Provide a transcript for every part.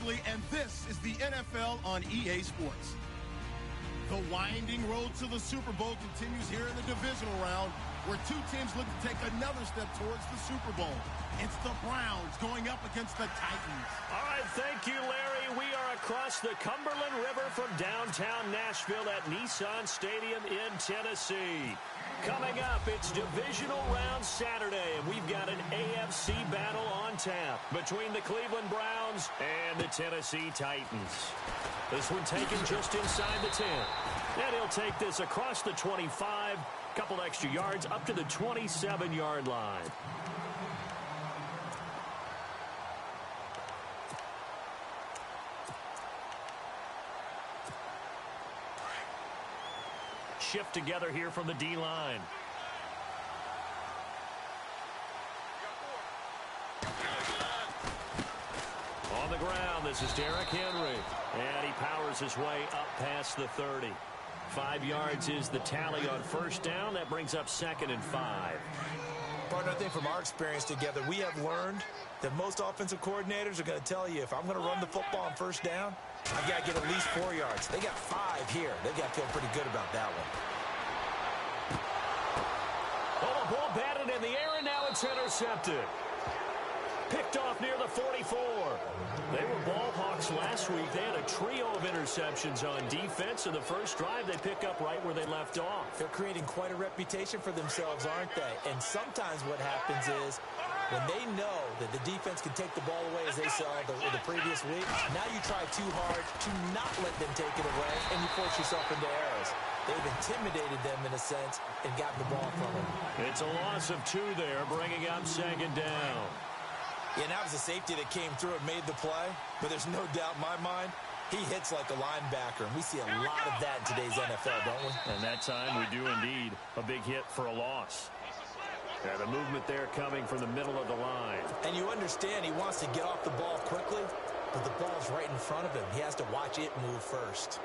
Quigley, and this is the NFL on EA Sports. The winding road to the Super Bowl continues here in the divisional round, where two teams look to take another step towards the Super Bowl. It's the Browns going up against the Titans. All right, thank you, Larry. We are across the Cumberland River from downtown Nashville at Nissan Stadium in Tennessee. Coming up, it's divisional round Saturday, and we've got an AFC battle on tap between the Cleveland Browns and the Tennessee Titans. This one taken just inside the 10. And he'll take this across the 25, couple extra yards up to the 27-yard line. Shift together here from the D-line. On the ground, this is Derrick Henry. And he powers his way up past the 30. 5 yards is the tally on first down. That brings up 2nd and 5. Partner, I think from our experience together, we have learned that most offensive coordinators are going to tell you, if I'm going to run the football on first down, I've got to get at least 4 yards. They got 5 here. They've got to feel pretty good about that one. Oh, the ball batted in the air, and now it's intercepted. Picked off near the 44. They were ball hawks last week. They had a trio of interceptions on defense. In the first drive, they pick up right where they left off. They're creating quite a reputation for themselves, aren't they? And sometimes what happens is, when they know that the defense can take the ball away, as they saw the previous week, now you try too hard to not let them take it away, and you force yourself into errors. They've intimidated them, in a sense, and gotten the ball from them. It's a loss of 2 there, bringing up 2nd down. Yeah, and that was a safety that came through and made the play, but there's no doubt in my mind, he hits like a linebacker, and we see a lot of that in today's NFL, don't we? And that time we do indeed a big hit for a loss. Yeah, the movement there coming from the middle of the line. And you understand he wants to get off the ball quickly, but the ball's right in front of him. He has to watch it move first.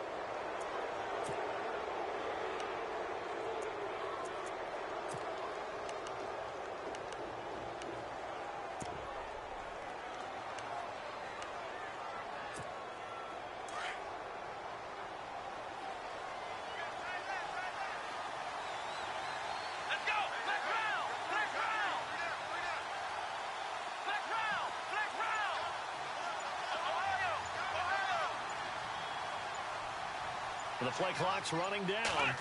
The play clock's running down.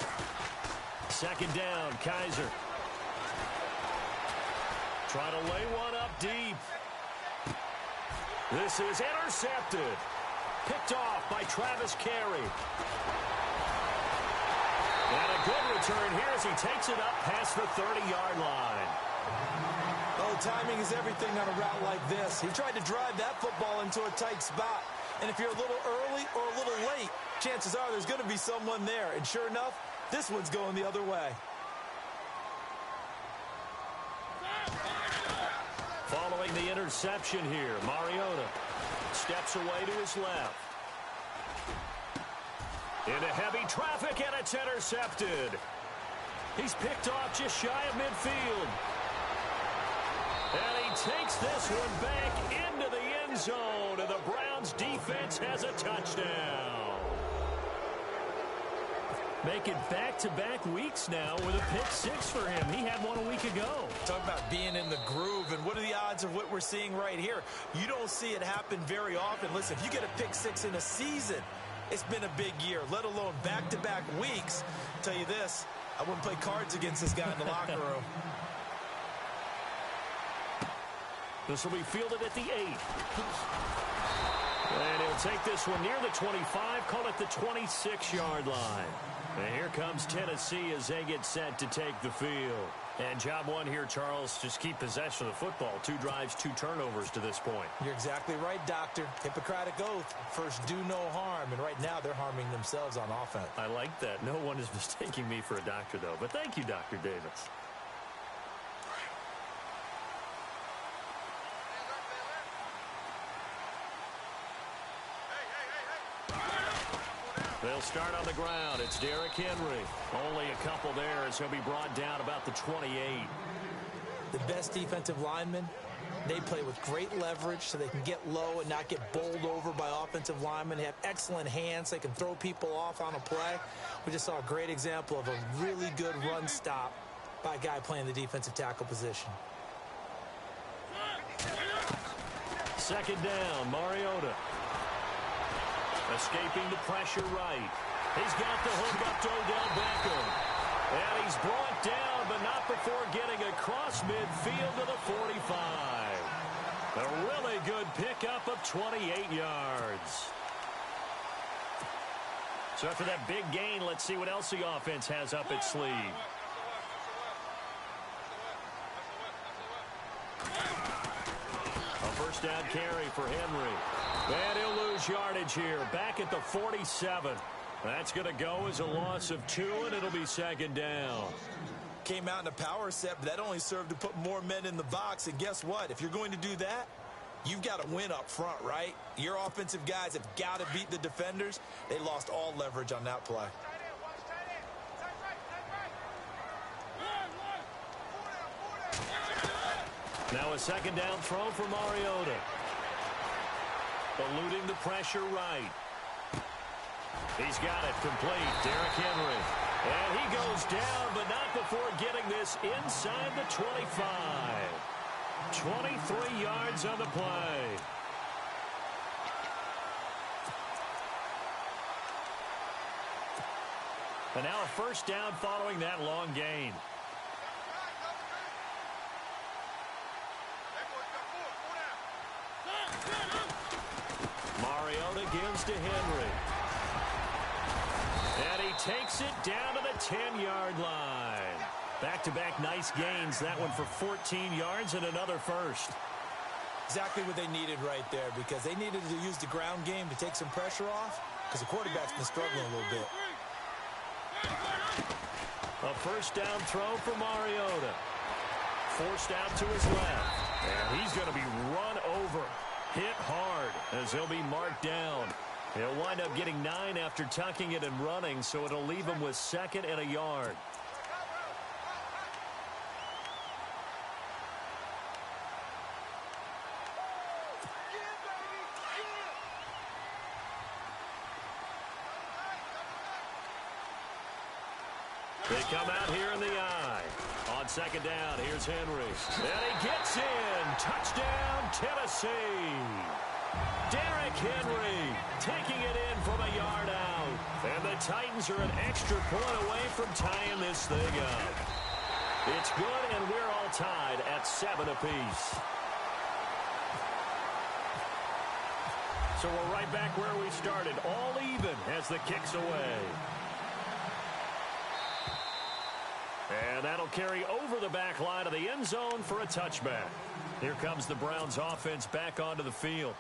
2nd down, Kaiser. Try to lay one up deep. This is intercepted. Picked off by Travis Carey. And a good return here as he takes it up past the 30-yard line. Oh, timing is everything on a route like this. He tried to drive that football into a tight spot. And if you're a little early or a little late, chances are there's going to be someone there. And sure enough, this one's going the other way. Following the interception here, Mariota steps away to his left. Into heavy traffic, and it's intercepted. He's picked off just shy of midfield. And he takes this one back into the end zone, and the Browns defense has a touchdown. Making back-to-back weeks now with a pick 6 for him. He had one a week ago. Talk about being in the groove, and what are the odds of what we're seeing right here? You don't see it happen very often. Listen, if you get a pick 6 in a season, it's been a big year, let alone back-to-back weeks. I'll tell you this, I wouldn't play cards against this guy in the locker room. This will be fielded at the 8. And he'll take this one near the 25, call it the 26-yard line. And here comes Tennessee as they get set to take the field. And job one here, Charles, just keep possession of the football. 2 drives, 2 turnovers to this point. You're exactly right, Doctor. Hippocratic oath. First, do no harm. And right now, they're harming themselves on offense. I like that. No one is mistaking me for a doctor, though. But thank you, Dr. Davis. They'll start on the ground. It's Derrick Henry. Only a couple there as he'll be brought down about the 28. The best defensive lineman They play with great leverage so they can get low and not get bowled over by offensive linemen. They have excellent hands. They can throw people off on a play. We just saw a great example of a really good run stop by a guy playing the defensive tackle position. Second down, Mariota. Escaping the pressure right. He's got the hook up to Odell Beckham. And he's brought down, but not before getting across midfield to the 45. A really good pickup of 28 yards. So after that big gain, let's see what else the offense has up its sleeve. A first down carry for Henry. And he'll lose yardage here, back at the 47. That's going to go as a loss of 2, and it'll be second down. Came out in a power set, but that only served to put more men in the box. And guess what? If you're going to do that, you've got to win up front, right? Your offensive guys have got to beat the defenders. They lost all leverage on that play. Now a second down throw for Mariota. Eluding the pressure right. He's got it complete. Derrick Henry. And he goes down, but not before getting this inside the 25. 23 yards on the play. And now a first down following that long gain. Mariota gives to Henry. And he takes it down to the 10-yard line. Back-to-back nice gains. That one for 14 yards and another first. Exactly what they needed right there, because they needed to use the ground game to take some pressure off, because the quarterback's been struggling a little bit. A first down throw for Mariota. Forced out to his left. And he's going to be run over. Hit hard as he'll be marked down. He'll wind up getting 9 after tucking it and running, so it'll leave him with 2nd and a yard. They come out here in the eye. On second down, here's Henry. And he gets in. Touchdown, Tennessee. Derrick Henry taking it in from a yard out. And the Titans are an extra point away from tying this thing up. It's good, and we're all tied at 7 apiece. So we're right back where we started, all even as the kick's away. And that'll carry over the back line of the end zone for a touchback. Here comes the Browns offense back onto the field.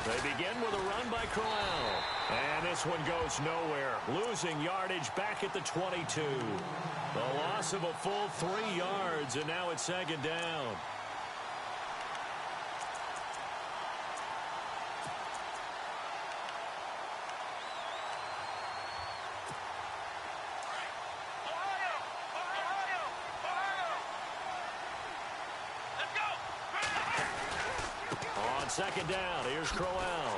They begin with a run by Corral. And this one goes nowhere. Losing yardage back at the 22. The loss of a full 3 yards, and now it's second down. Second down, here's Crowell.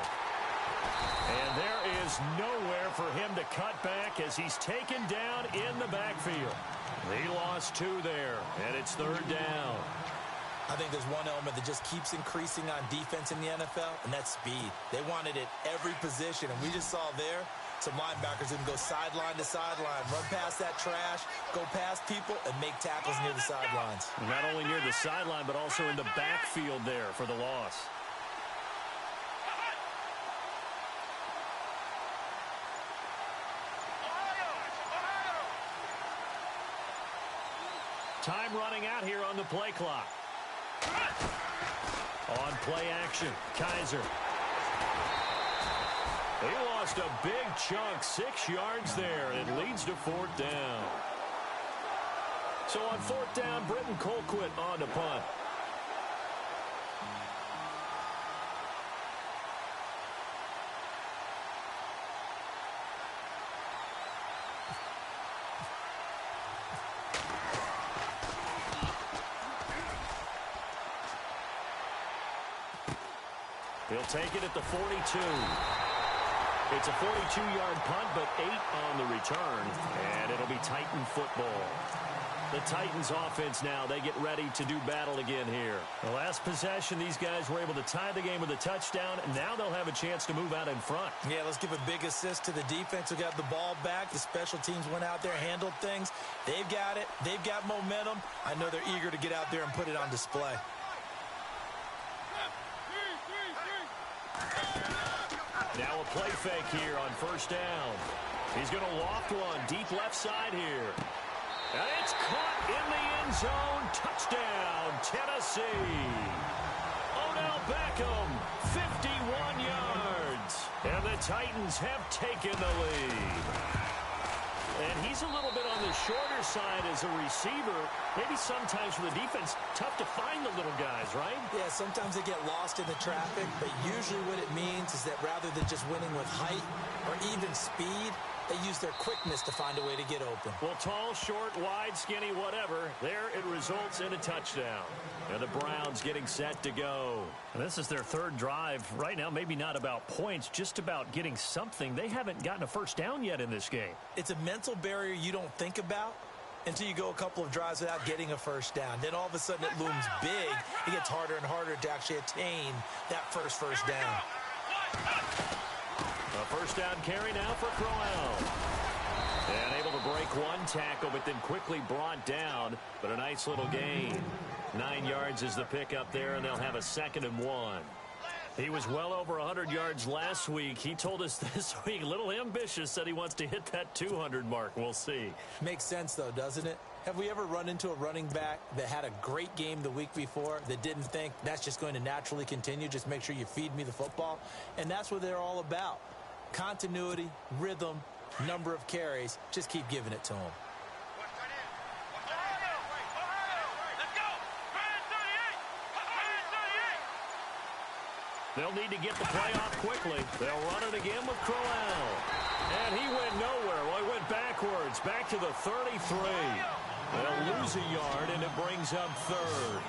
And there is nowhere for him to cut back as he's taken down in the backfield. He lost 2 there, and it's third down. I think there's one element that just keeps increasing on defense in the NFL, and that's speed. They want it at every position, and we just saw there some linebackers who can go sideline to sideline, run past that trash, go past people, and make tackles near the sidelines. Not only near the sideline, but also in the backfield there for the loss. Time running out here on the play clock. On play action, Kaiser. He lost a big chunk, 6 yards there, and it leads to 4th down. So on 4th down, Britton Colquitt on to punt. He'll take it at the 42. It's a 42-yard punt, but 8 on the return, and it'll be Titan football. The Titans offense now, they get ready to do battle again here. The last possession, these guys were able to tie the game with a touchdown, and now they'll have a chance to move out in front. Yeah, let's give a big assist to the defense who got the ball back. The special teams went out there, handled things. They've got it. They've got momentum. I know they're eager to get out there and put it on display. Now a play fake here on first down. He's going to loft one deep left side here. And it's caught in the end zone. Touchdown, Tennessee. Odell Beckham, 51 yards. And the Titans have taken the lead. And he's a little bit on the shorter side as a receiver. Maybe sometimes for the defense, tough to find the little guys, right? Yeah, sometimes they get lost in the traffic, but usually what it means is that rather than just winning with height or even speed, they use their quickness to find a way to get open. Well, tall, short, wide, skinny, whatever, there it results in a touchdown. And the Browns getting set to go. And this is their third drive. Right now, maybe not about points, just about getting something. They haven't gotten a first down yet in this game. It's a mental barrier you don't think about until you go a couple of drives without getting a first down. Then all of a sudden it looms big. It gets harder and harder to actually attain that first down. A first down carry now for Crowell. And able to break one tackle, but then quickly brought down. But a nice little gain. 9 yards is the pickup there, and they'll have a 2nd and 1. He was well over 100 yards last week. He told us this week, a little ambitious, said he wants to hit that 200 mark. We'll see. Makes sense, though, doesn't it? Have we ever run into a running back that had a great game the week before that didn't think that's just going to naturally continue? Just make sure you feed me the football. And that's what they're all about. Continuity, rhythm, number of carries. Just keep giving it to them. They'll need to get the play off quickly. They'll run it again with Crowell. And he went nowhere. Well, he went backwards, back to the 33. They'll lose a yard, and it brings up 3rd.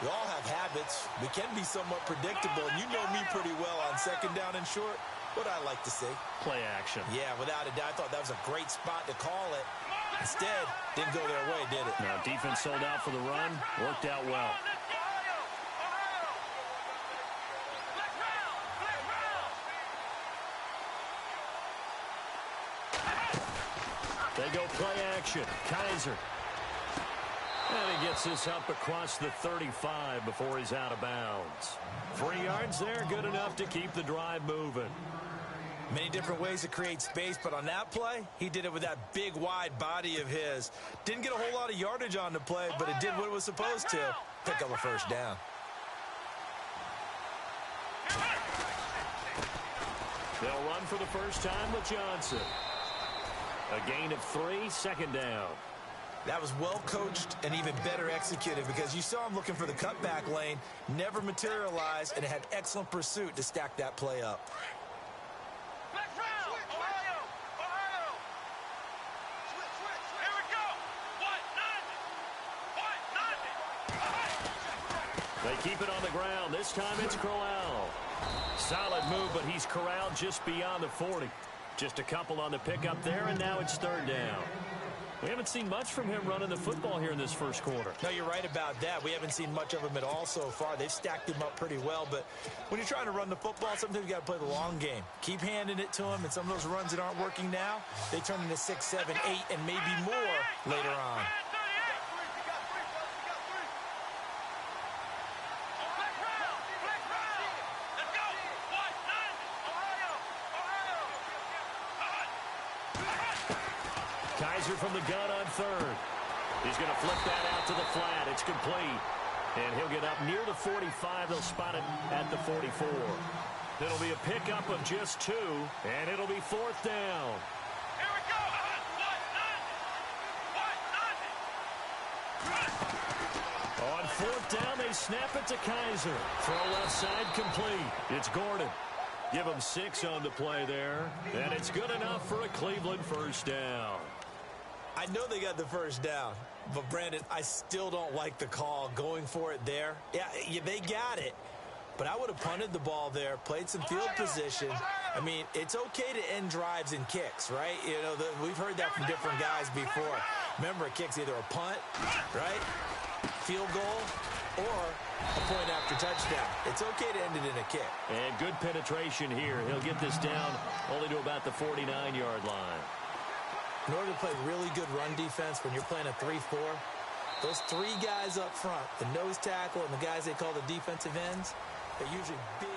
We all have habits. We can be somewhat predictable, and you know me pretty well on 2nd down and short. What I like to see. Play action. Yeah, without a doubt. I thought that was a great spot to call it. Instead, didn't go their way, did it? Now, defense sold out for the run. Worked out well. They go play action. Kaiser. And he gets this up across the 35 before he's out of bounds. 3 yards there, good enough to keep the drive moving. Many different ways to create space, but on that play, he did it with that big, wide body of his. Didn't get a whole lot of yardage on the play, but it did what it was supposed to. Pick up a first down. They'll run for the first time with Johnson. A gain of 3, 2nd down. That was well coached and even better executed because you saw him looking for the cutback lane, never materialized, and had excellent pursuit to stack that play up. They keep it on the ground. This time it's Crowell. Solid move, but he's corralled just beyond the 40. Just a couple on the pickup there, and now it's 3rd down. We haven't seen much from him running the football here in this first quarter. No, you're right about that. We haven't seen much of him at all so far. They've stacked him up pretty well, but when you're trying to run the football, sometimes you got to play the long game. Keep handing it to him, and some of those runs that aren't working now, they turn into 6, 7, 8, and maybe more later on. Kaiser from the gun on 3rd. He's going to flip that out to the flat. It's complete. And he'll get up near the 45. They'll spot it at the 44. It'll be a pickup of just 2, and it'll be 4th down. Here we go. On 4th down, they snap it to Kaiser. Throw left side complete. It's Gordon. Give him 6 on the play there. And it's good enough for a Cleveland first down. I know they got the first down, but Brandon, I still don't like the call going for it there. Yeah, they got it, but I would have punted the ball there, played some field position. I mean, it's okay to end drives and kicks, right? You know, we've heard that from different guys before. Remember, a kick's either a punt, right, field goal, or a point after touchdown. It's okay to end it in a kick. And good penetration here. He'll get this down only to about the 49-yard line. In order to play really good run defense when you're playing a 3-4, those three guys up front, the nose tackle and the guys they call the defensive ends, they're usually big.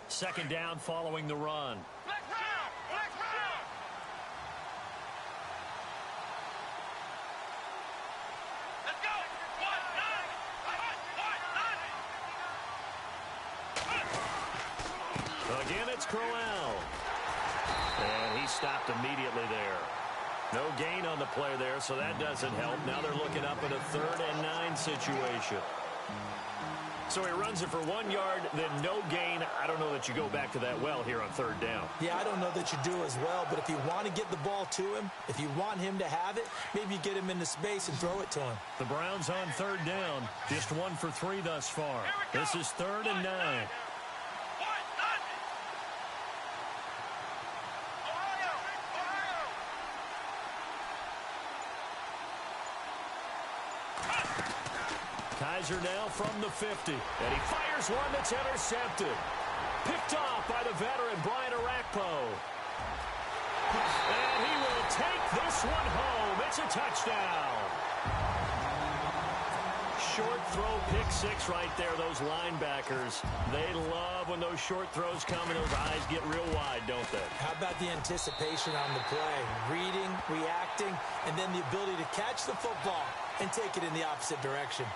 Second down following the run. Again, it's Crowell. And he stopped immediately there. No gain on the play there, so that doesn't help. Now they're looking up at a 3rd and 9 situation. So he runs it for 1 yard, then no gain. I don't know that you go back to that well here on 3rd down. Yeah, I don't know that you do as well, but if you want to get the ball to him, if you want him to have it, maybe you get him into space and throw it to him. The Browns on 3rd down, just 1 for 3 thus far. This is 3rd and 9. Kaiser now from the 50. And he fires one that's intercepted. Picked off by the veteran, Brian Arakpo. And he will take this one home. It's a touchdown. Short throw, pick 6 right there. Those linebackers, they love when those short throws come and those eyes get real wide, don't they? How about the anticipation on the play? Reading, reacting, and then the ability to catch the football and take it in the opposite direction.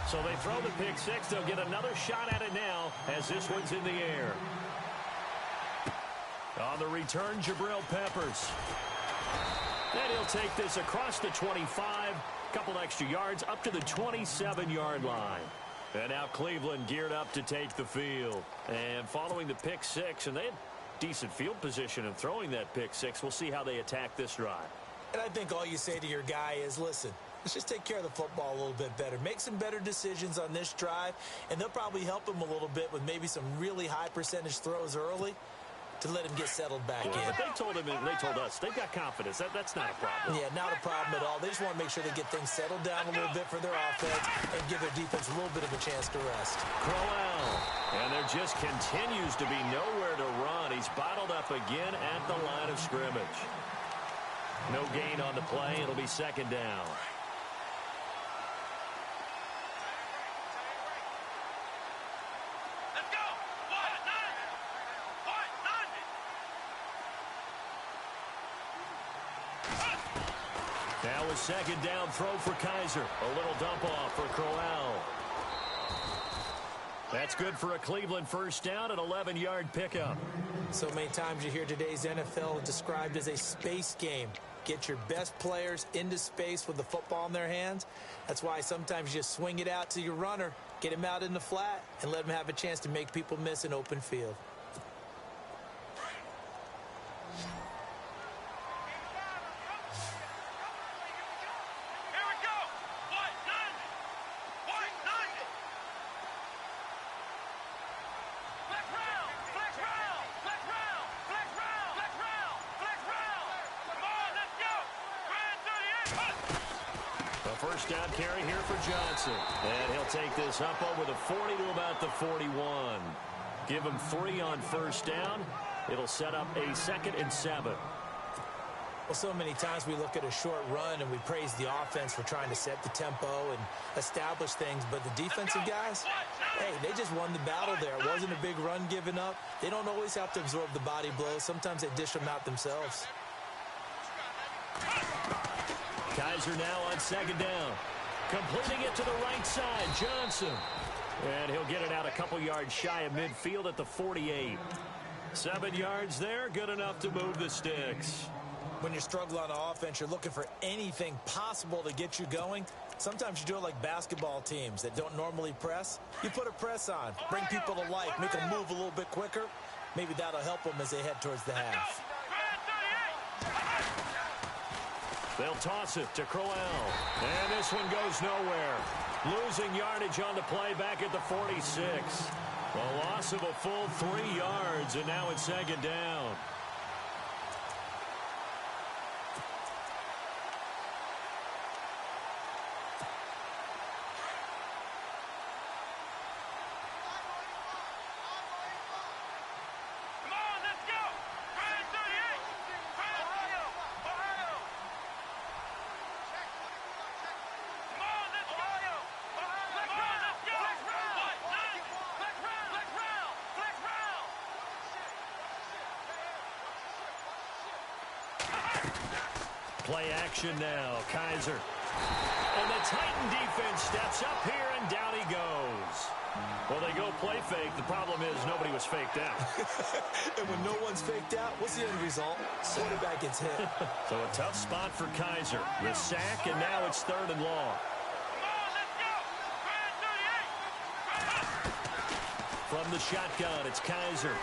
So they throw the pick 6. They'll get another shot at it now as this one's in the air. On the return, Jabril Peppers. And he'll take this across the 25. Couple extra yards up to the 27-yard line. And now Cleveland geared up to take the field. And following the pick 6, and they had decent field position in throwing that pick 6. We'll see how they attack this drive. And I think all you say to your guy is, listen, let's just take care of the football a little bit better. Make some better decisions on this drive, and they'll probably help him a little bit with maybe some really high percentage throws early to let him get settled back in. But they told him, and they told us, they've got confidence. That's not a problem. Yeah, not a problem at all. They just want to make sure they get things settled down a little bit for their offense and give their defense a little bit of a chance to rest. Crowell. And there just continues to be nowhere to run. He's bottled up again at the line of scrimmage. No gain on the play. It'll be 2nd down. Now a 2nd down throw for Kaiser. A little dump off for Crowell. That's good for a Cleveland 1st down, an 11-yard pickup. So many times you hear today's NFL described as a space game. Get your best players into space with the football in their hands. That's why sometimes you just swing it out to your runner, get him out in the flat, and let him have a chance to make people miss an open field. First down carry here for Johnson. And he'll take this up over the 40 to about the 41. Give him 3 on 1st down. It'll set up a 2nd and 7. Well, so many times we look at a short run and we praise the offense for trying to set the tempo and establish things. But the defensive guys, hey, they just won the battle there. It wasn't a big run given up. They don't always have to absorb the body blows. Sometimes they dish them out themselves. Kaiser now on 2nd down. Completing it to the right side, Johnson. And he'll get it out a couple yards shy of midfield at the 48. 7 yards there, good enough to move the sticks. When you're struggling on offense, you're looking for anything possible to get you going. Sometimes you do it like basketball teams that don't normally press. You put a press on, bring people to life, make them move a little bit quicker. Maybe that'll help them as they head towards the half. They'll toss it to Crowell. And this one goes nowhere. Losing yardage on the play back at the 46. A loss of a full 3 yards, and now it's second down. Play action now. Kaiser. And the Titan defense steps up here, and down he goes. Well, they go play fake. The problem is nobody was faked out. And when no one's faked out, what's the end result? Quarterback gets hit. So a tough spot for Kaiser. The sack, and now it's 3rd and long. From the shotgun, it's Kaiser.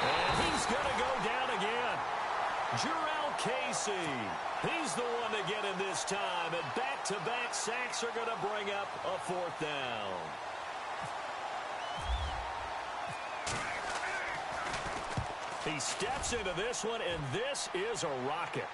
And he's going to go down again. Jarrell Casey. He's the one to get in this time, and back-to-back sacks are going to bring up a 4th down. He steps into this one, and this is a rocket.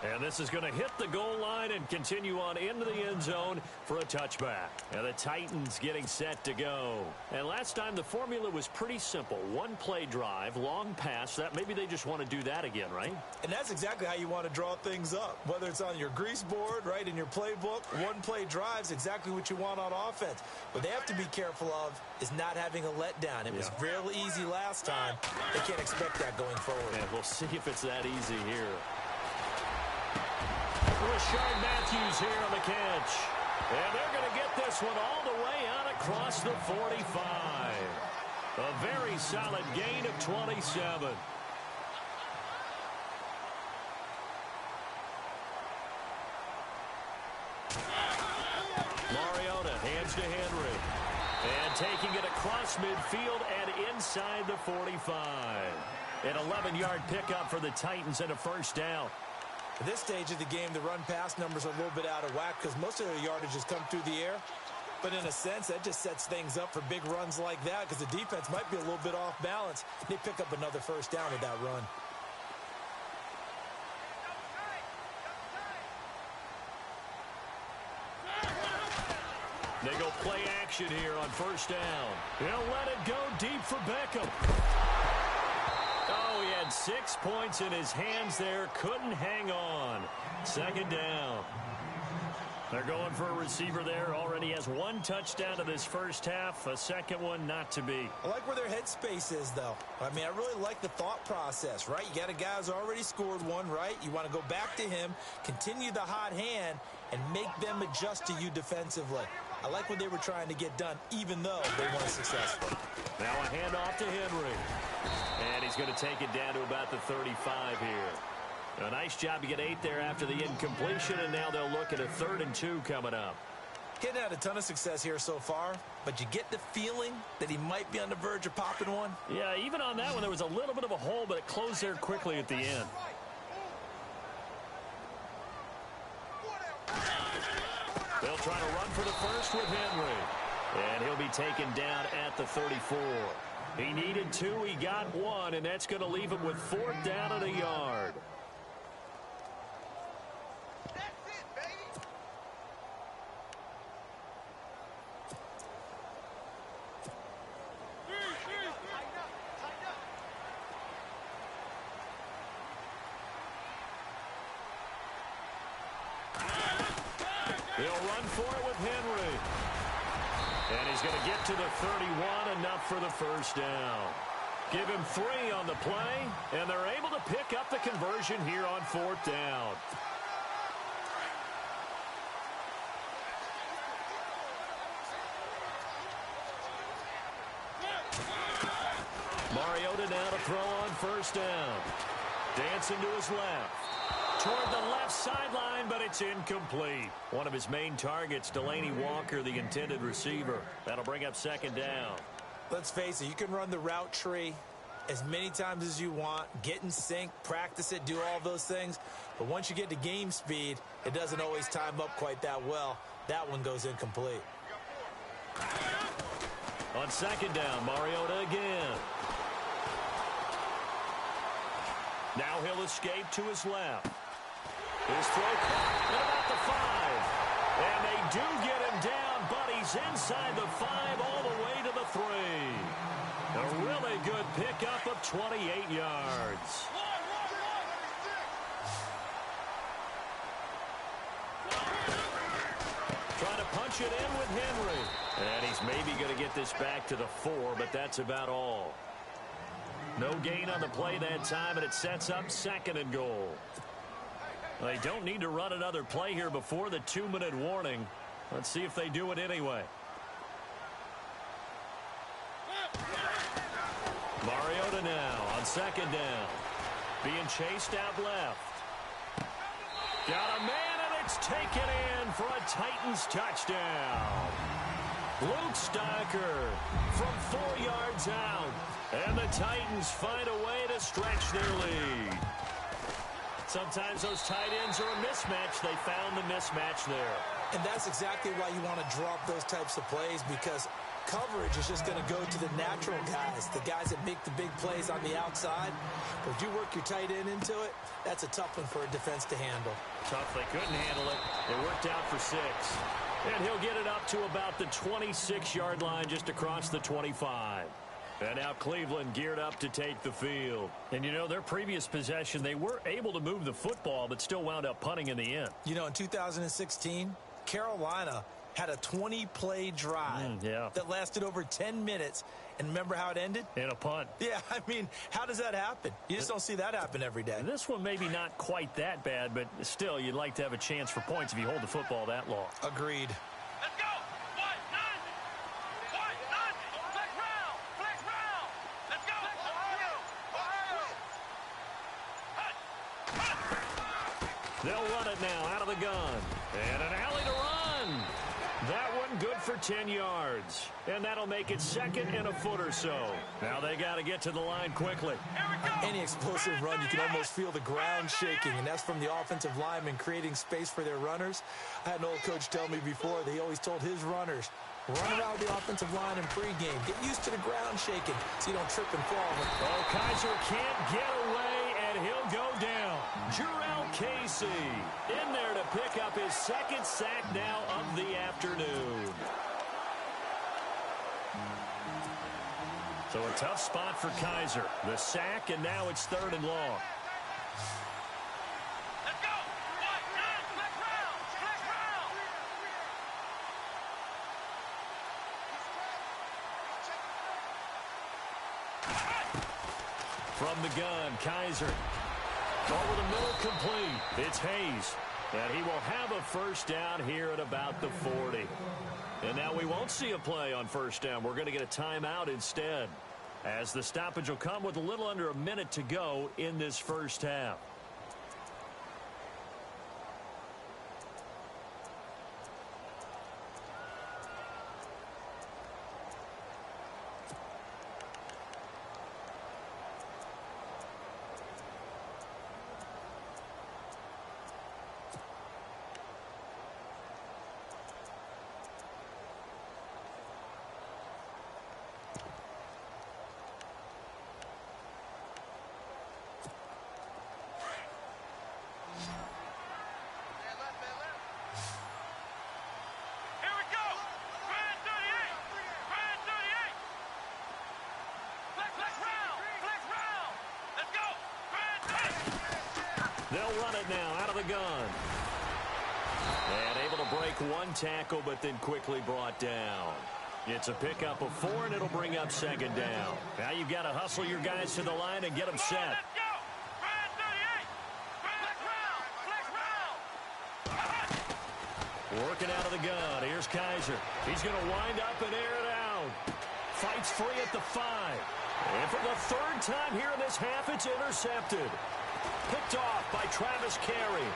And this is going to hit the goal line and continue on into the end zone for a touchback. And the Titans getting set to go. And last time the formula was pretty simple. 1-play drive, long pass. That maybe they just want to do that again, right? And that's exactly how you want to draw things up. Whether it's on your grease board, right, in your playbook, 1-play drive is exactly what you want on offense. What they have to be careful of is not having a letdown. It was real easy last time. They can't expect that going forward. And we'll see if it's that easy here. Rashard Matthews here on the catch. And they're going to get this one all the way out across the 45. A very solid gain of 27. Mariota hands to Henry. And taking it across midfield and inside the 45. An 11-yard pickup for the Titans and a 1st down. At this stage of the game, the run-pass numbers are a little bit out of whack because most of their yardage has come through the air. But in a sense, that just sets things up for big runs like that because the defense might be a little bit off balance. They pick up another 1st down with that run. They go play action here on 1st down. They'll let it go deep for Beckham. Oh, he had 6 points in his hands there. Couldn't hang on. 2nd down. They're going for a receiver there. Already has 1 touchdown to this 1st half. A 2nd one not to be. I like where their headspace is, though. I mean, I really like the thought process, right? You got a guy who's already scored 1, right? You want to go back to him, continue the hot hand, and make them adjust to you defensively. I like what they were trying to get done, even though they weren't successful. Now a handoff to Henry. And he's going to take it down to about the 35 here. A nice job to get 8 there after the incompletion, and now they'll look at a 3rd and 2 coming up. Getting had a ton of success here so far, but you get the feeling that he might be on the verge of popping one. Yeah, even on that one, there was a little bit of a hole, but it closed there quickly at the end. They'll try to run for the 1st with Henry. And he'll be taken down at the 34. He needed 2, he got 1, and that's going to leave him with 4th down and a yard. He'll run for it with Henry. And he's going to get to the 31, enough for the 1st down. Give him 3 on the play, and they're able to pick up the conversion here on 4th down. Mariota now to throw on first down. Dancing to his left. Toward the left sideline, but it's incomplete. One of his main targets, Delaney Walker, the intended receiver. That'll bring up second down. Let's face it, you can run the route tree as many times as you want, get in sync, practice it, do all those things. But once you get to game speed, it doesn't always time up quite that well. That one goes incomplete. On second down, Mariota again. Now he'll escape to his left. His throw caught at about the 5. And they do get him down, but he's inside the 5 all the way to the 3. A really good pickup of 28 yards. Trying to punch it in with Henry. And he's maybe going to get this back to the 4, but that's about all. No gain on the play that time, and it sets up second and goal. They don't need to run another play here before the 2-minute warning. Let's see if they do it anyway. Mariota now on second down. Being chased out left. Got a man, and it's taken in for a Titans touchdown. Luke Stocker from 4 yards out. And the Titans find a way to stretch their lead. Sometimes those tight ends are a mismatch. They found the mismatch there. And that's exactly why you want to drop those types of plays, because coverage is just going to go to the natural guys, the guys that make the big plays on the outside. But if you work your tight end into it, that's a tough one for a defense to handle. Tough. They couldn't handle it. It worked out for 6. And he'll get it up to about the 26-yard line, just across the 25. And now Cleveland geared up to take the field. And, you know, their previous possession, they were able to move the football, but still wound up punting in the end. You know, in 2016, Carolina had a 20-play drive that lasted over 10 minutes. And remember how it ended? In a punt. Yeah, I mean, how does that happen? You just don't see that happen every day. This one maybe not quite that bad, but still, you'd like to have a chance for points if you hold the football that long. Agreed. Let's go! Flex round! Let's go! They'll run it now out of the gun. And an alley to run. That one good for 10 yards. And that'll make it second and a foot or so. Now they got to get to the line quickly. Any explosive run, you can almost feel the ground shaking, and that's from the offensive linemen creating space for their runners. I had an old coach tell me before that he always told his runners, run around the offensive line in pregame. Get used to the ground shaking so you don't trip and fall. Oh, Kaiser can't get away, and he'll go down. Jurrell Casey in there to pick up his second sack now of the afternoon. So a tough spot for Kaiser. The sack, and now it's 3rd and long. Let's go! Flex round! From the gun, Kaiser. Over the middle, complete. It's Hayes. And he will have a first down here at about the 40. And now we won't see a play on first down. We're going to get a timeout instead, as the stoppage will come with a little under a minute to go in this first half. They'll run it now out of the gun. And able to break one tackle, but then quickly brought down. It's a pickup of 4, and it'll bring up second down. Now you've got to hustle your guys to the line and get them set. Working out of the gun. Here's Kaiser. He's going to wind up and air it out. fights free at the 5. And for the third time here in this half, it's intercepted. Picked off by Travis Carey.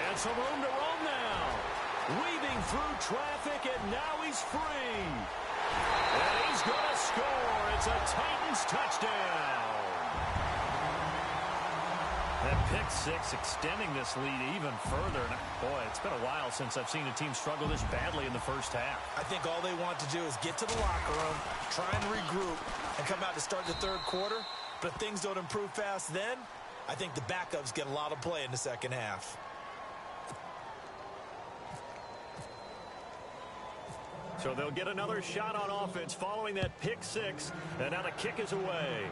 And some room to roam now. Weaving through traffic, and now he's free. And he's going to score. It's a Titans touchdown. That pick six extending this lead even further. And boy, it's been a while since I've seen a team struggle this badly in the first half. I think all they want to do is get to the locker room, try and regroup, and come out to start the third quarter. But if things don't improve fast then, I think the backups get a lot of play in the second half. So they'll get another shot on offense following that pick six. And now the kick is away.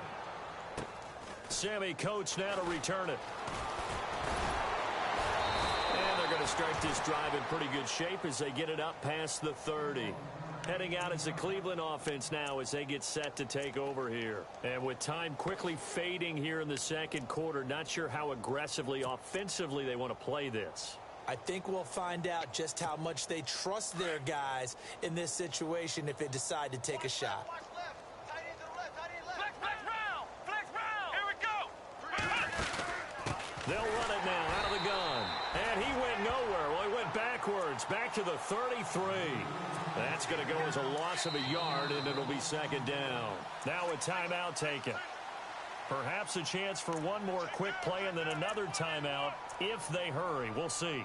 Sammy Coates now to return it. And they're going to start this drive in pretty good shape as they get it up past the 30. Heading out is the Cleveland offense now as they get set to take over here. And with time quickly fading here in the second quarter, not sure how aggressively, offensively they want to play this. I think we'll find out just how much they trust their guys in this situation if they decide to take a shot. They'll run it now out of the gun. And he went nowhere. Well, he went backwards, back to the 33. That's going to go as a loss of a yard, and it'll be second down. Now a timeout taken. Perhaps a chance for one more quick play and then another timeout if they hurry. We'll see.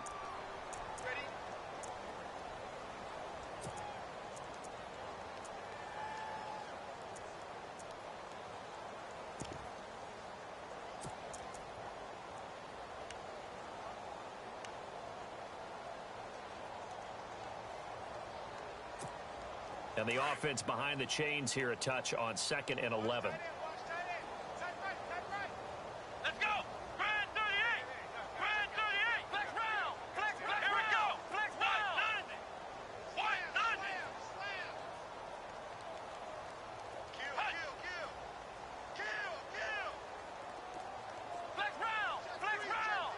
And the offense behind the chains here a touch on 2nd and 11. Let's go! Grand 38! Grand 38! Flex round! Flex round! Here we go! Flex round! White 90! Kill! Flex round! Flex round!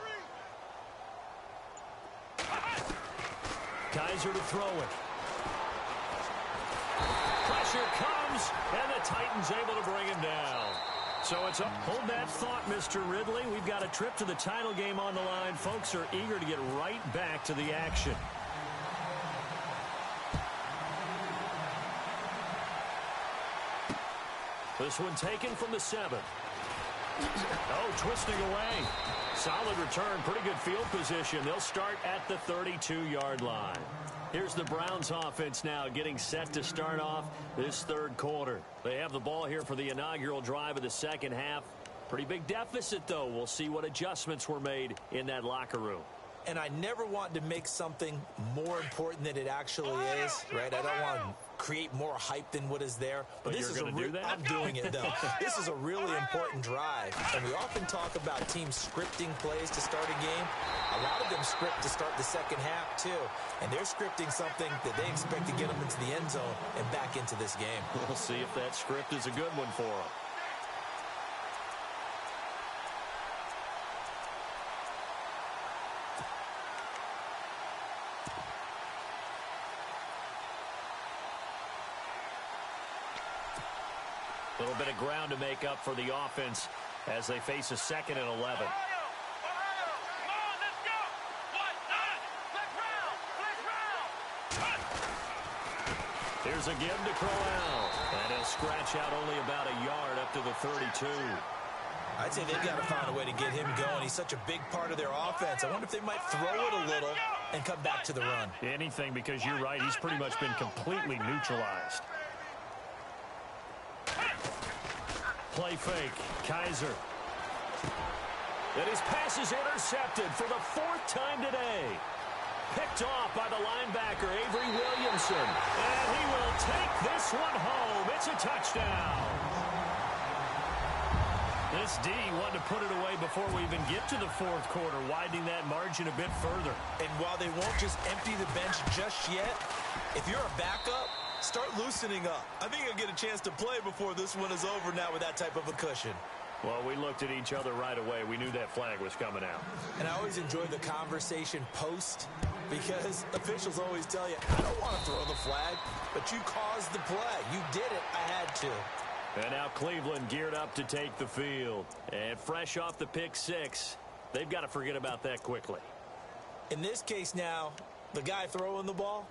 Kaiser to throw it. Pressure comes, and the Titans able to bring him down. So it's up. Hold that thought, Mr. Ridley. We've got a trip to the title game on the line. Folks are eager to get right back to the action. This one taken from the 7. Oh, twisting away. Solid return, pretty good field position. They'll start at the 32-yard line. Here's the Browns offense now getting set to start off this third quarter. They have the ball here for the inaugural drive of the second half. Pretty big deficit, though. We'll see what adjustments were made in that locker room. And I never want to make something more important than it actually is, right? I don't want to create more hype than what is there. But this is going to do that? I'm doing it, though. This is a really important drive. And we often talk about teams scripting plays to start a game. A lot of them script to start the second half, too. And they're scripting something that they expect to get them into the end zone and back into this game. We'll see if that script is a good one for them. A little bit of ground to make up for the offense as they face a 2nd and 11. Here's a give to Crowell. And he'll scratch out only about a yard up to the 32. I'd say they've got to find a way to get him going. He's such a big part of their offense. I wonder if they might throw it a little and come back to the run. Anything, because you're right. He's pretty much been completely neutralized. Play fake. Kaiser. And his pass is intercepted for the 4th time today. Picked off by the linebacker, Avery Williamson. And he will take this one home. It's a touchdown. This D wanted to put it away before we even get to the 4th quarter, widening that margin a bit further. And while they won't just empty the bench just yet, if you're a backup, start loosening up. I think you'll get a chance to play before this one is over now with that type of a cushion. Well, we looked at each other right away. We knew that flag was coming out. And I always enjoy the conversation post because officials always tell you, I don't want to throw the flag, but you caused the play. You did it. I had to. And now Cleveland geared up to take the field. And fresh off the pick six, they've got to forget about that quickly. In this case now, the guy throwing the ball,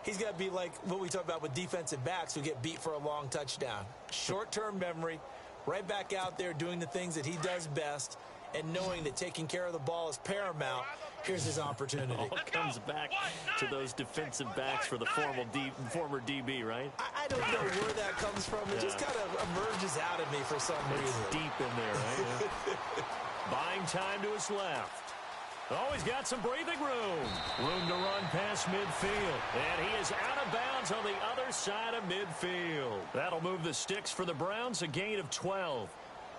he's got to be like what we talk about with defensive backs who get beat for a long touchdown. Short-term memory, right back out there doing the things that he does best, and knowing that taking care of the ball is paramount. Here's his opportunity. All comes back to those defensive backs for the former DB, right? I don't know where that comes from. It just kind of emerges out of me for some reason. It's deep in there, right? Buying time to his left. Oh, he's got some breathing room. Room to run past midfield. And he is out of bounds on the other side of midfield. That'll move the sticks for the Browns, a gain of 12.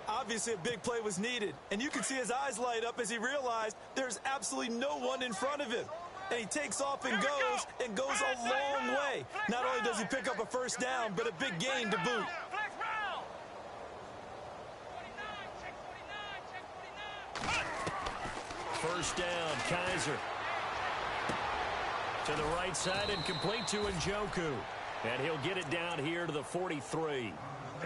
Obviously, a big play was needed. And you can see his eyes light up as he realized there's absolutely no one in front of him. And he takes off and goes a long way. Not only does he pick up a first down, but a big gain to boot. First down, Kaiser. To the right side and complete to Njoku. And he'll get it down here to the 43.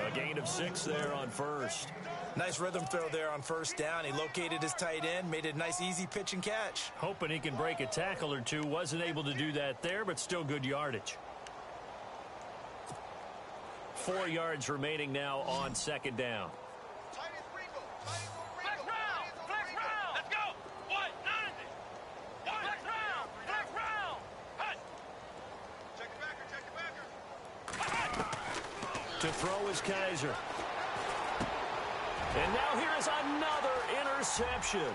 A gain of 6 there on first. Nice rhythm throw there on first down. He located his tight end, made it a nice easy pitch and catch. Hoping he can break a tackle or two. Wasn't able to do that there, but still good yardage. 4 yards remaining now on second down. To throw is Kaiser. And now here is another interception.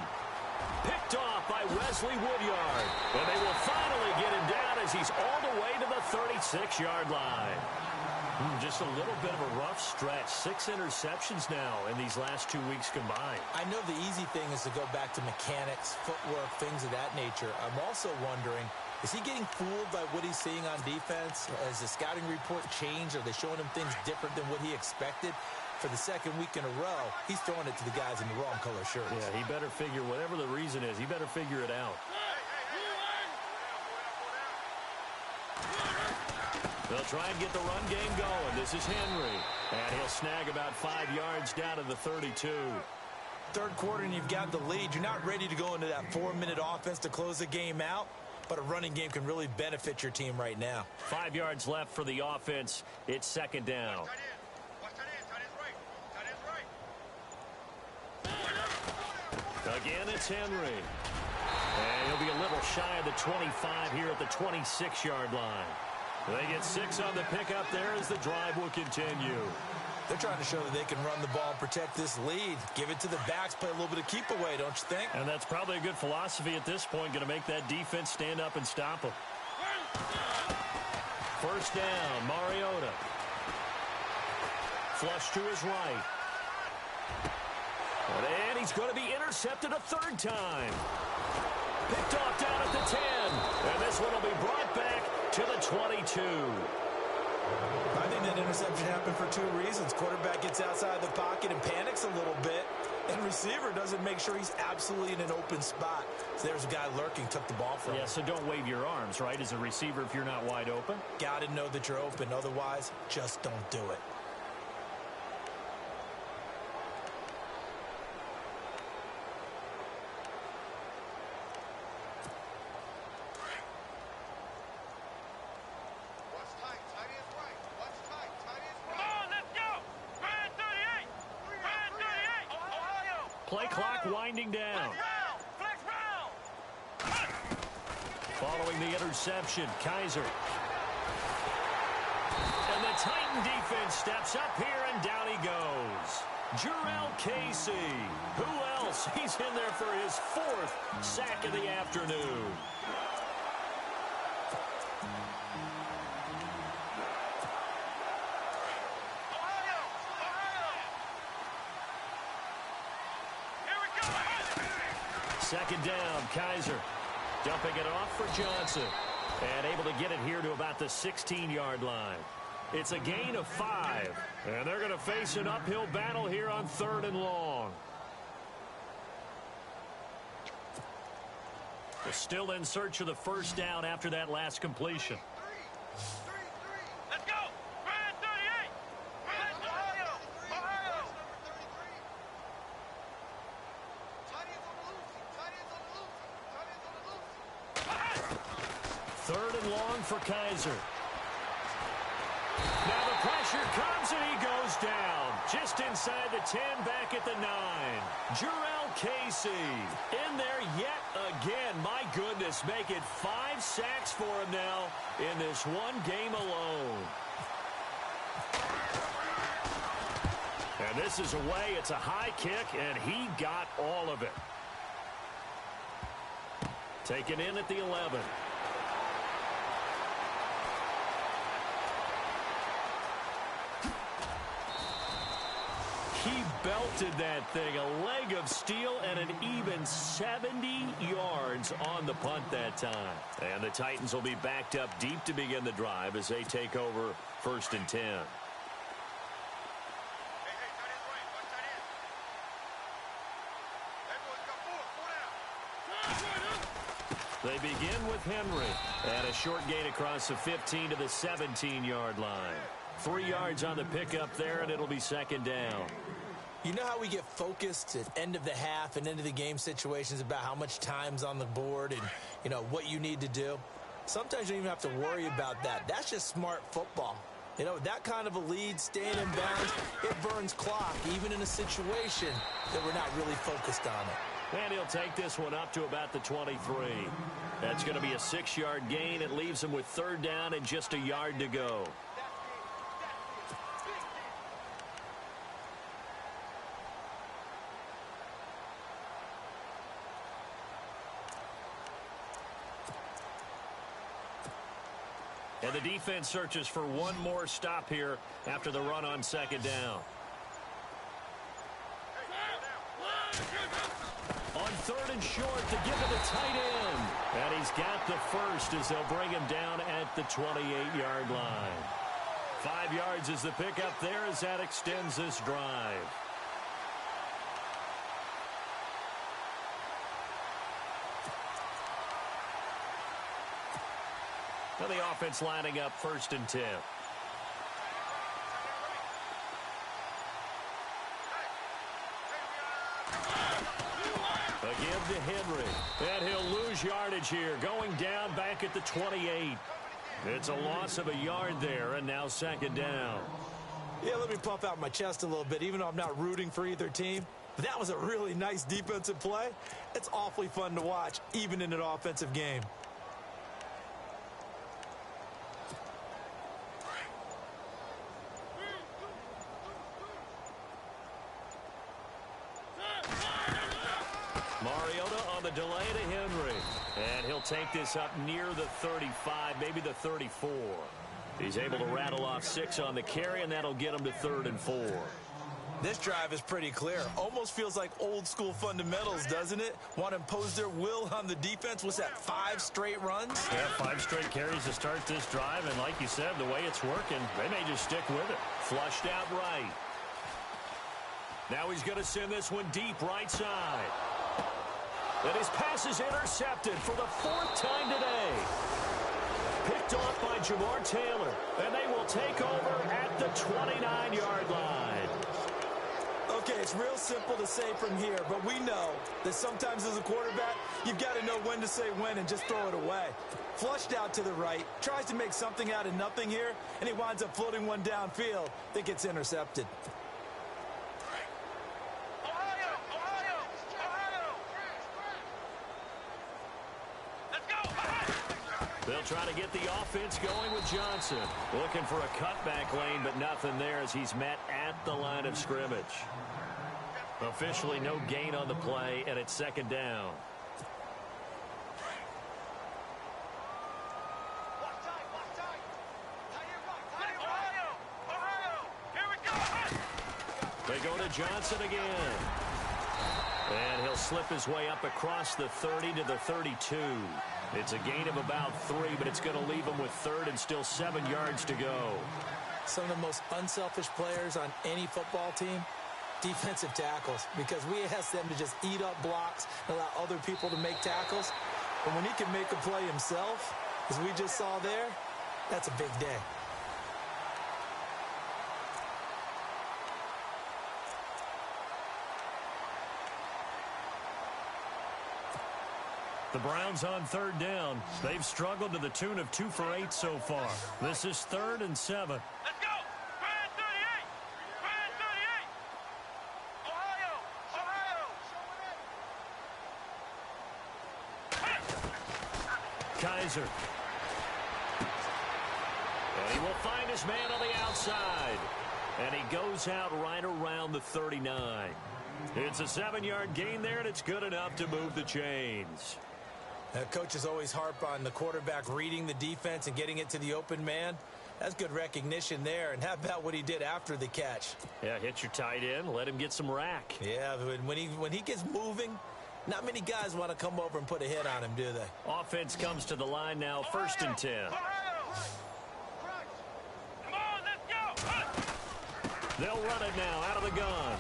Picked off by Wesley Woodyard. And they will finally get him down as he's all the way to the 36-yard line. Just a little bit of a rough stretch. 6 interceptions now in these last 2 weeks combined. I know the easy thing is to go back to mechanics, footwork, things of that nature. I'm also wondering, is he getting fooled by what he's seeing on defense? Has the scouting report changed? Are they showing him things different than what he expected? For the second week in a row, he's throwing it to the guys in the wrong color shirts. Yeah, he better figure, whatever the reason is, he better figure it out. They'll try and get the run game going. This is Henry. And he'll snag about 5 yards down to the 32. Third quarter and you've got the lead. You're not ready to go into that 4-minute offense to close the game out. But a running game can really benefit your team right now. 5 yards left for the offense. It's second down. Again, it's Henry. And he'll be a little shy of the 25 here at the 26-yard line. They get 6 on the pickup there as the drive will continue. They're trying to show that they can run the ball and protect this lead. Give it to the backs, play a little bit of keep away, don't you think? And that's probably a good philosophy at this point, going to make that defense stand up and stop them. First down, Mariota. Flush to his right. And he's going to be intercepted a third time. Picked off down at the 10. And this one will be brought back to the 22. I think that interception happened for 2 reasons. Quarterback gets outside the pocket and panics a little bit. And receiver doesn't make sure he's absolutely in an open spot. So there's a guy lurking, took the ball from him. Yeah, so don't wave your arms, right, as a receiver if you're not wide open. Got to know that you're open. Otherwise, just don't do it. Play clock winding down. Following the interception, Kaiser. And the Titan defense steps up here, and down he goes. Jarrell Casey. Who else? He's in there for his 4th sack of the afternoon. Second down, Kaiser. Dumping it off for Johnson. And able to get it here to about the 16-yard line. It's a gain of 5. And they're going to face an uphill battle here on 3rd and long. They're still in search of the first down after that last completion. Let's go! Brand 38! Brand Ohio! Ohio! Third and long for Kaiser. Now the pressure comes and he goes down. Just inside the 10, back at the 9. Jarrell Casey in there yet again. My goodness, make it 5 sacks for him now in this one game alone. And this is away. It's a high kick, and he got all of it. Taken in at the 11. He belted that thing, a leg of steel, and an even 70 yards on the punt that time. And the Titans will be backed up deep to begin the drive as they take over 1st and 10. They begin with Henry, and a short gain across the 15 to the 17-yard line. 3 yards on the pickup there, and it'll be 2nd down. You know how we get focused at end of the half and end of the game situations about how much time's on the board and, you know, what you need to do? Sometimes you don't even have to worry about that. That's just smart football. You know, that kind of a lead, staying in bounds, it burns clock, even in a situation that we're not really focused on it. And he'll take this one up to about the 23. That's going to be a 6-yard gain. It leaves him with 3rd down and just a yard to go. And the defense searches for one more stop here after the run on 2nd down. On 3rd and short to give it the tight end. And he's got the first as they'll bring him down at the 28-yard line. 5 yards is the pickup there as that extends this drive. Now the offense lining up 1st and 10. Again to Henry. And he'll lose yardage here. Going down back at the 28. It's a loss of a yard there, and now 2nd down. Yeah, let me puff out my chest a little bit, even though I'm not rooting for either team. But that was a really nice defensive play. It's awfully fun to watch, even in an offensive game. Mariota on the delay to Henry. And he'll take this up near the 35, maybe the 34. He's able to rattle off 6 on the carry, and that'll get him to 3rd and 4. This drive is pretty clear. Almost feels like old school fundamentals, doesn't it? Want to impose their will on the defense. What's that, 5 straight runs? Yeah, 5 straight carries to start this drive, and like you said, the way it's working, they may just stick with it. Flushed out right. Now he's going to send this one deep right side. And his pass is intercepted for the 4th time today. Picked off by Jamar Taylor, and they will take over at the 29-yard line. Okay, it's real simple to say from here, but we know that sometimes as a quarterback, you've got to know when to say when and just throw it away. Flushed out to the right, tries to make something out of nothing here, and he winds up floating one downfield that gets intercepted. They'll try to get the offense going with Johnson. Looking for a cutback lane, but nothing there as he's met at the line of scrimmage. Officially no gain on the play, and it's 2nd down. They go to Johnson again. And he'll slip his way up across the 30 to the 32. It's a gain of about 3, but it's going to leave them with 3rd and still 7 yards to go. Some of the most unselfish players on any football team, defensive tackles, because we ask them to just eat up blocks and allow other people to make tackles. But when he can make a play himself, as we just saw there, that's a big day. The Browns on 3rd down. They've struggled to the tune of 2 for 8 so far. This is 3rd and 7. Let's go! Brand 38! Brand 38! Ohio! Ohio! Kaiser. And he will find his man on the outside. And he goes out right around the 39. It's a 7-yard gain there, and it's good enough to move the chains. Coaches always harp on the quarterback reading the defense and getting it to the open man. That's good recognition there. And how about what he did after the catch? Yeah, hit your tight end, let him get some rack. Yeah, when he gets moving, not many guys want to come over and put a hit on him, do they? Offense comes to the line now, 1st and 10. Come on, let's go! They'll run it now out of the gun.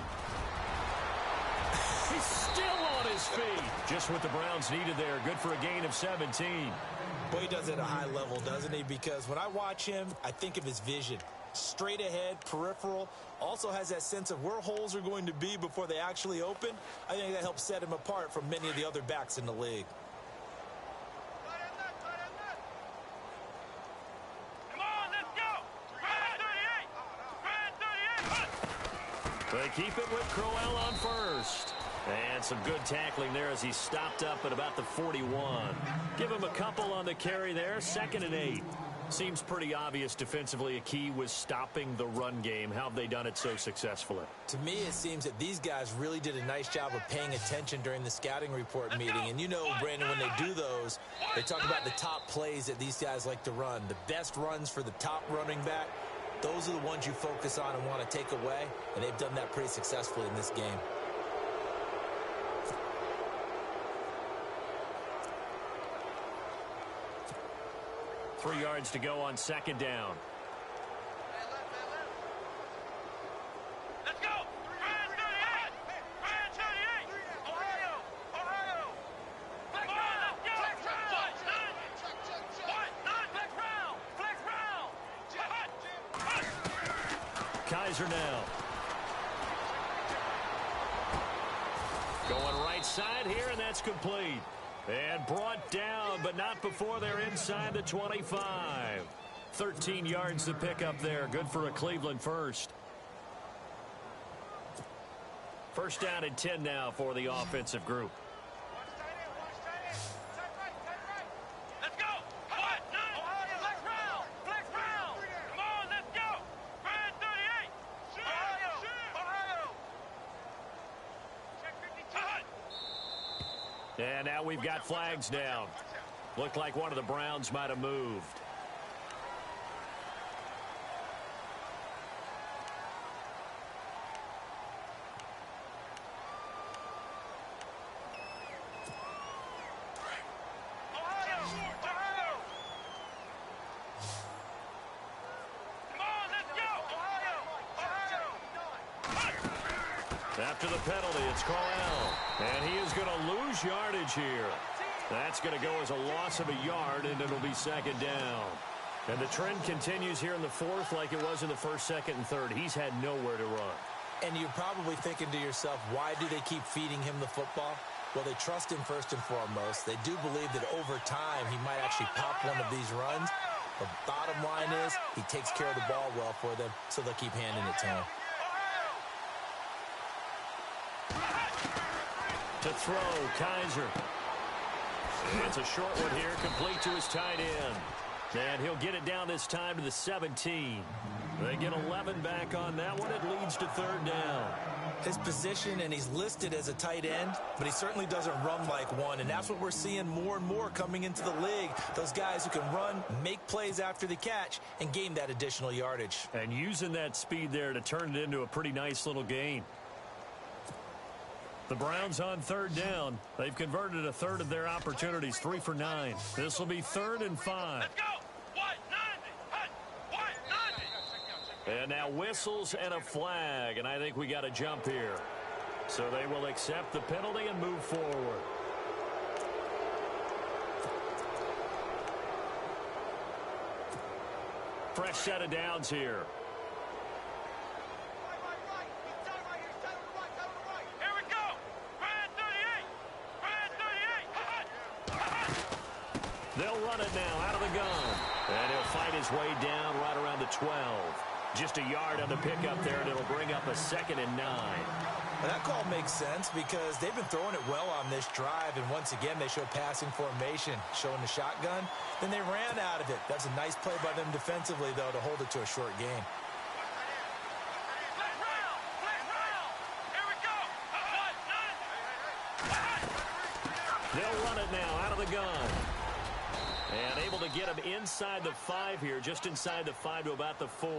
He's still on his feet. Just what the Browns needed there. Good for a gain of 17. Boy, he does it at a high level, doesn't he? Because when I watch him, I think of his vision. Straight ahead, peripheral. Also has that sense of where holes are going to be before they actually open. I think that helps set him apart from many of the other backs in the league. Come on, let's go! Brand 38! Brand 38! They keep it with Crowell on 1st. And some good tackling there as he stopped up at about the 41. Give him a couple on the carry there. 2nd and 8. Seems pretty obvious defensively a key was stopping the run game. How have they done it so successfully? To me, it seems that these guys really did a nice job of paying attention during the scouting report meeting. And you know, Brandon, when they do those, they talk about the top plays that these guys like to run. The best runs for the top running back. Those are the ones you focus on and want to take away. And they've done that pretty successfully in this game. Three yards to go on 2nd down. Let's go! Brand 38! Brand 38! Ohio! Ohio! Flex round! Let's go! Flex round! Flex round! Kaiser now. Going right side here, and that's complete. And brought down, but not before they're inside the 25. 13 yards to pick up there. Good for a Cleveland first. 1st down and 10 now for the offensive group. Let's go! Ohio! Flex round! Flex round! Come on, let's go! Brand 38! Ohio! Ohio! Check 52! And now we've got flags down. Looked like one of the Browns might have moved. Ohio! Ohio! Come on, let's go! Ohio! Ohio! After the penalty, it's Crowell. And he is going to lose yardage here. That's going to go as a loss of a yard, and it'll be 2nd down. And the trend continues here in the 4th like it was in the 1st, 2nd, and 3rd. He's had nowhere to run. And you're probably thinking to yourself, why do they keep feeding him the football? Well, they trust him first and foremost. They do believe that over time he might actually pop one of these runs. The bottom line is he takes care of the ball well for them, so they'll keep handing it to him. To throw, Kaiser. It's a short one here, complete to his tight end. And he'll get it down this time to the 17. They get 11 back on that one. It leads to 3rd down. His position, and he's listed as a tight end, but he certainly doesn't run like one, and that's what we're seeing more and more coming into the league. Those guys who can run, make plays after the catch, and gain that additional yardage. And using that speed there to turn it into a pretty nice little gain. The Browns on third down. They've converted a third of their opportunities, 3 for 9. This will be 3rd and 5. Let's go. White 90. White 90. And now whistles and a flag, and I think we got a jump here. So they will accept the penalty and move forward. Fresh set of downs here. Here we go. Brand 38. Brand 38. They'll run it now out of the gun. And he'll fight his way down right around the 12. Just a yard on the pickup there, and it'll bring up a 2nd and 9. Well, that call makes sense because they've been throwing it well on this drive, and once again they show passing formation, showing the shotgun. Then they ran out of it. That's a nice play by them defensively, though, to hold it to a short gain. Flag round. Flag round. Here we go. White 90. They'll run it now out of the gun. And able to get him inside the 5 here, just inside the 5 to about the 4.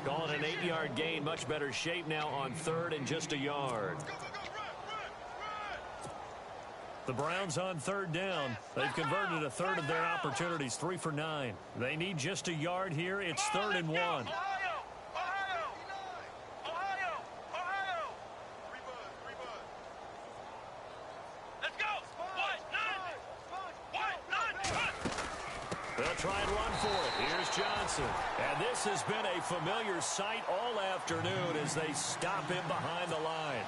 Calling an 8-yard gain, much better shape now on 3rd and just a yard. The Browns on 3rd down. They've converted a third of their opportunities, 3 for 9. They need just a yard here. It's 3rd and 1. Ohio. Let's go. White 90. White 90. They'll try and run for it. Here's Johnson. And this has been a familiar sight all afternoon as they stop him behind the line.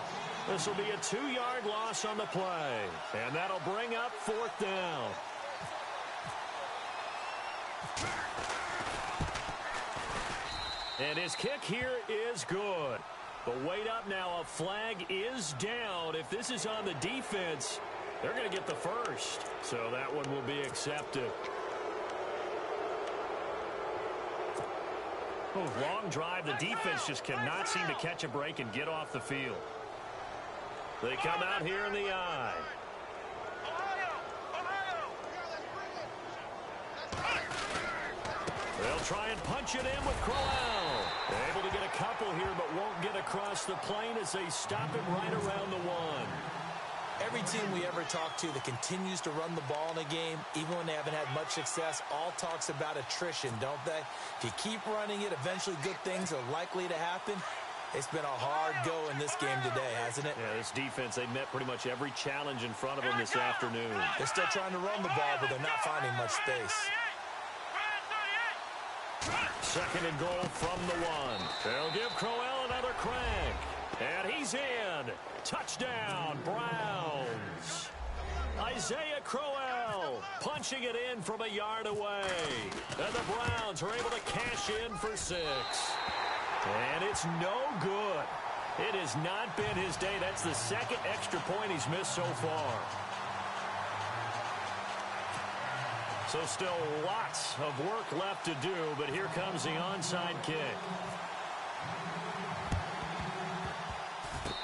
This will be a 2-yard loss on the play. And that'll bring up 4th down. And his kick here is good. But wait up now. A flag is down. If this is on the defense, they're going to get the first. So that one will be accepted. Oh, long drive. The defense just cannot seem to catch a break and get off the field. They come out here in the I. They'll try and punch it in with Crowell. Able to get a couple here, but won't get across the plane as they stop him right around the 1. Every team we ever talk to that continues to run the ball in a game, even when they haven't had much success, all talks about attrition, don't they? If you keep running it, eventually good things are likely to happen. It's been a hard go in this game today, hasn't it? Yeah, this defense, they met pretty much every challenge in front of them this afternoon. They're still trying to run the ball, but they're not finding much space. 2nd and goal from the 1. They'll give Crowell another crank. And he's in. Touchdown, Browns. Isaiah Crowell punching it in from a yard away. And the Browns are able to cash in for 6. And it's no good. It has not been his day. That's the 2nd extra point he's missed so far. So still lots of work left to do, but here comes the onside kick.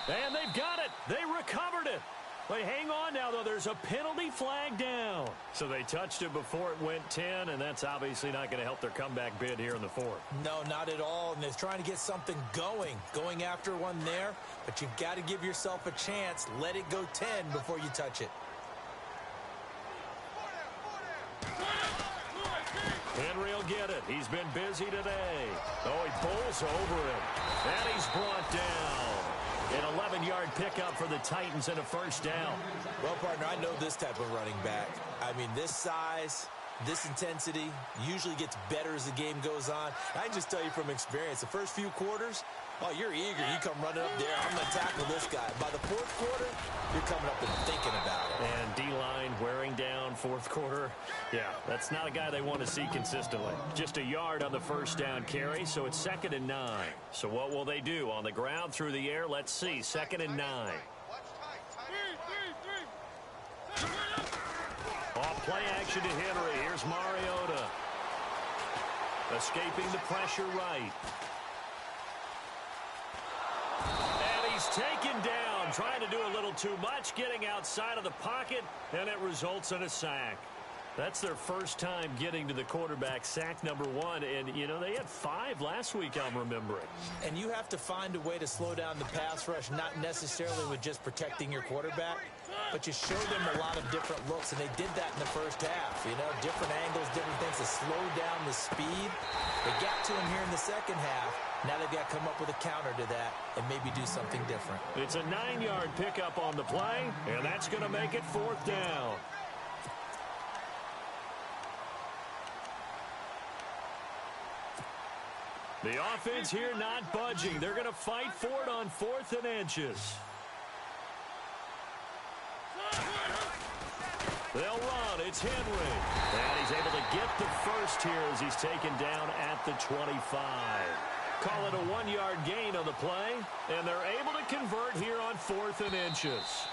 And they've got it. They recovered it. They hang on now, though. There's a penalty flag down. So they touched it before it went 10, and that's obviously not going to help their comeback bid here in the 4th. No, not at all. And they're trying to get something going after one there. But you've got to give yourself a chance. Let it go 10 before you touch it. Henry will get it. He's been busy today. Oh, he pulls over it. And he's brought down. An 11-yard pickup for the Titans and a 1st down. Well, partner, I know this type of running back. I mean, this size, this intensity usually gets better as the game goes on. I can just tell you from experience, the first few quarters, oh, you're eager. You come running up there. I'm going to tackle this guy. By the 4th quarter, you're coming up and thinking about it. And D-line wearing down 4th quarter. Yeah, that's not a guy they want to see consistently. Just a yard on the 1st down carry, so it's 2nd and 9. So what will they do? On the ground, through the air, let's see. 2nd and 9. Off play action to Henry. Here's Mariota. Escaping the pressure right. And he's taken down, trying to do a little too much, getting outside of the pocket, and it results in a sack. That's their first time getting to the quarterback, sack number 1. And, you know, they had 5 last week, I'm remembering. And you have to find a way to slow down the pass rush, not necessarily with just protecting your quarterback, but you show them a lot of different looks, and they did that in the first half. You know, different angles, different things to slow down the speed. They got to him here in the second half. Now they've got to come up with a counter to that and maybe do something different. It's a 9-yard pickup on the play, and that's going to make it 4th down. The offense here not budging. They're going to fight for it on 4th and inches. They'll run. It's Henry. And he's able to get the first here as he's taken down at the 25. Call it a 1-yard gain on the play, and they're able to convert here on 4th and inches.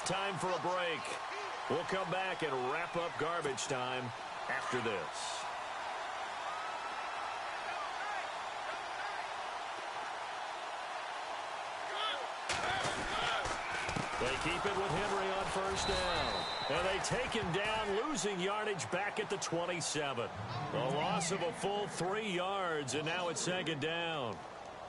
Time for a break. We'll come back and wrap up garbage time after this. They keep it with Henry on first down. And they take him down, losing yardage back at the 27. A loss of a full 3 yards, and now it's 2nd down.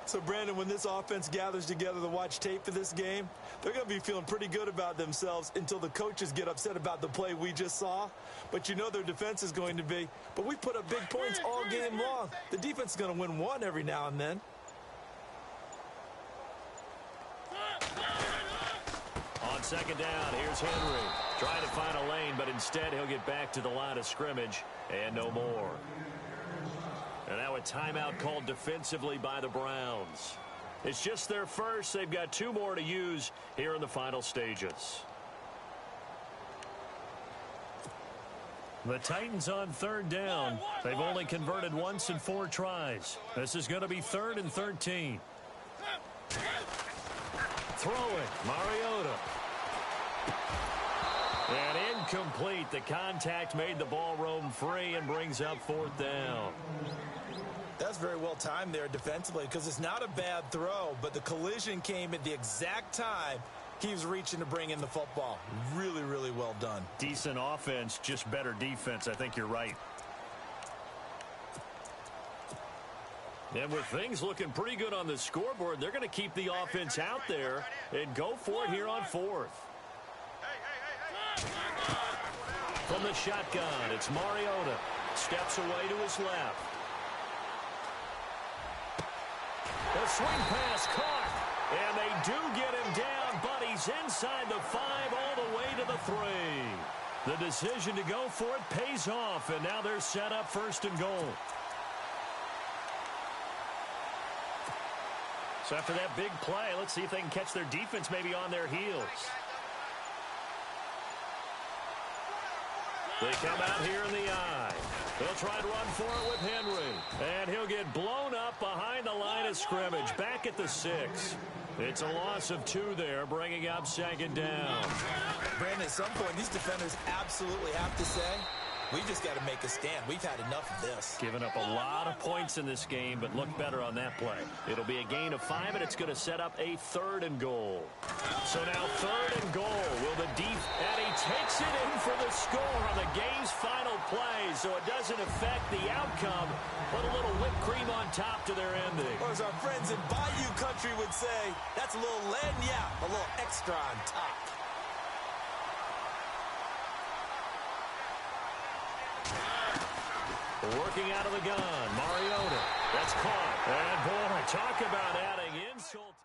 So, Brandon, when this offense gathers together to watch tape for this game, they're going to be feeling pretty good about themselves until the coaches get upset about the play we just saw. But you know their defense is going to be. But we put up big points all game long. The defense is going to win one every now and then. On 2nd down, here's Henry. Trying to find a lane, but instead he'll get back to the line of scrimmage and no more. And now a timeout called defensively by the Browns. It's just their first. They've got 2 more to use here in the final stages. The Titans on 3rd down. They've only converted once in 4 tries. This is going to be 3rd and 13. Throwing, Mariota. And incomplete. The contact made the ball roam free and brings up 4th down. That's very well timed there defensively because it's not a bad throw, but the collision came at the exact time he was reaching to bring in the football. Really, really well done. Decent offense, just better defense. I think you're right. And with things looking pretty good on the scoreboard, they're going to keep the offense out there and go for it here on 4th. From the shotgun, it's Mariota. Steps away to his left. The swing pass caught. And they do get him down, but he's inside the 5 all the way to the 3. The decision to go for it pays off, and now they're set up 1st and goal. So after that big play, let's see if they can catch their defense maybe on their heels. They come out here in the eye. They'll try to run for it with Henry. And he'll get blown up behind the line of scrimmage, back at the 6. It's a loss of 2 there, bringing up 2nd down. Brandon, at some point, these defenders absolutely have to say, we just got to make a stand. We've had enough of this. Giving up a lot of points in this game, but look better on that play. It'll be a gain of 5, and it's going to set up a 3rd and goal. So now 3rd and goal. Will the deep, and he takes it in for the score on the game's final play, so it doesn't affect the outcome. Put a little whipped cream on top to their ending. Or as our friends in Bayou Country would say, that's a little lagniappe, a little extra on top. Working out of the gun, Mariota. That's caught. And boy, talk about adding insult.